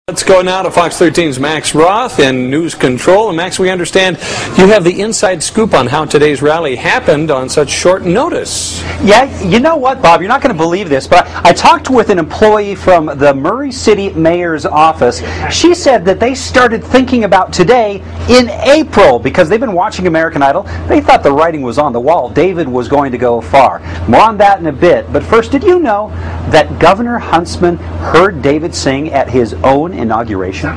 Let's go now to Fox 13's Max Roth in News Control. And Max, we understand you have the inside scoop on how today's rally happened on such short notice. Yeah, you know what, Bob? You're not going to believe this, but I talked with an employee from the Murray City Mayor's office. She said that they started thinking about today in April because they've been watching American Idol. They thought the writing was on the wall. David was going to go far. More on that in a bit. But first, did you know that Governor Huntsman heard David sing at his own inauguration?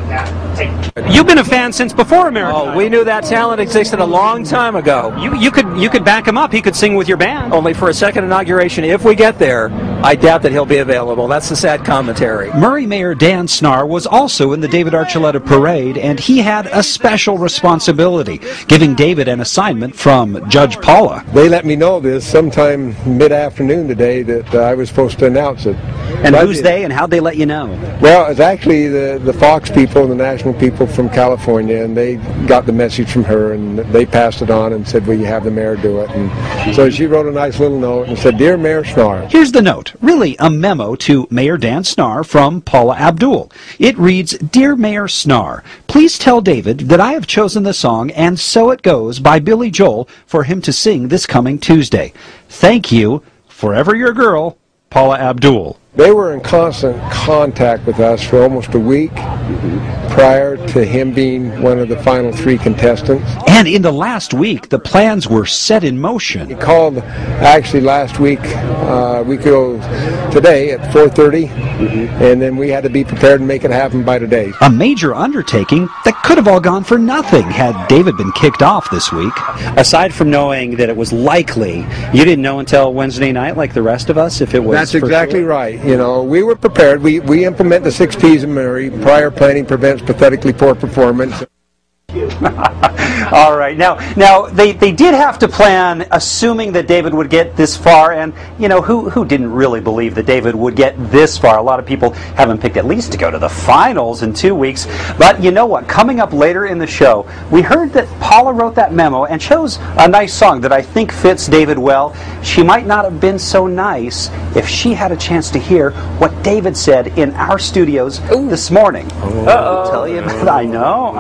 You've been a fan since before American Idol. We knew that talent existed a long time ago. You could back him up. He could sing with your band. Only for a second inauguration. If we get there, I doubt that he'll be available. That's the sad commentary. Murray Mayor Dan Snar was also in the David Archuleta parade, and he had a special responsibility, giving David an assignment from Judge Paula. They let me know this sometime mid-afternoon today that I was supposed to announce it. And who's they, and how'd they let you know? Well, it's actually the Fox people and the national people from California, and they got the message from her, and they passed it on and said, will you have the mayor do it? And so she wrote a nice little note and said, Dear Mayor Snar. Here's the note, really a memo to Mayor Dan Snar from Paula Abdul. It reads, Dear Mayor Snar, please tell David that I have chosen the song And So It Goes by Billy Joel for him to sing this coming Tuesday. Thank you. Forever your girl, Paula Abdul. They were in constant contact with us for almost a week prior to him being one of the final three contestants. And in the last week, the plans were set in motion. He called actually last week, we could go today at 4:30, and then we had to be prepared and make it happen by today. A major undertaking that could have all gone for nothing had David been kicked off this week. Aside from knowing that it was likely, you didn't know until Wednesday night like the rest of us if it was. That's exactly right. You know, we were prepared. We implement the 6 P's of Murray. Prior planning prevents pathetically poor performance. All right. Now they did have to plan, assuming that David would get this far, and you know who didn't really believe that David would get this far. A lot of people have him picked at least to go to the finals in 2 weeks. But you know what? Coming up later in the show, we heard that Paula wrote that memo and chose a nice song that I think fits David well. She might not have been so nice if she had a chance to hear what David said in our studios this morning. I'll tell you about it. I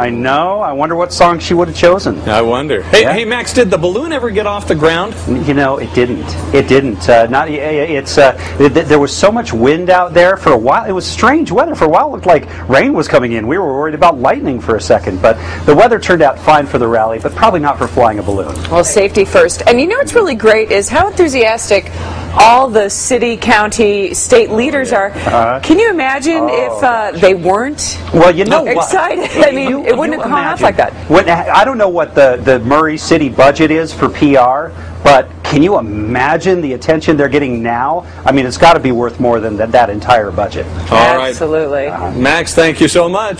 know. I wonder what song she would have chosen. I wonder. Hey, Max, did the balloon ever get off the ground? You know, it didn't. It didn't. There was so much wind out there for a while. It was strange weather. For a while, it looked like rain was coming in. We were worried about lightning for a second, but the weather turned out fine for the rally, but probably not for flying a balloon. Well, safety first. And you know what's really great is how enthusiastic all the city, county, state leaders are. Can you imagine if they weren't excited? I mean, it wouldn't have gone off like that. I don't know what the Murray City budget is for PR, but can you imagine the attention they're getting now? I mean, it's got to be worth more than that entire budget. All right. Absolutely. Max, thank you so much.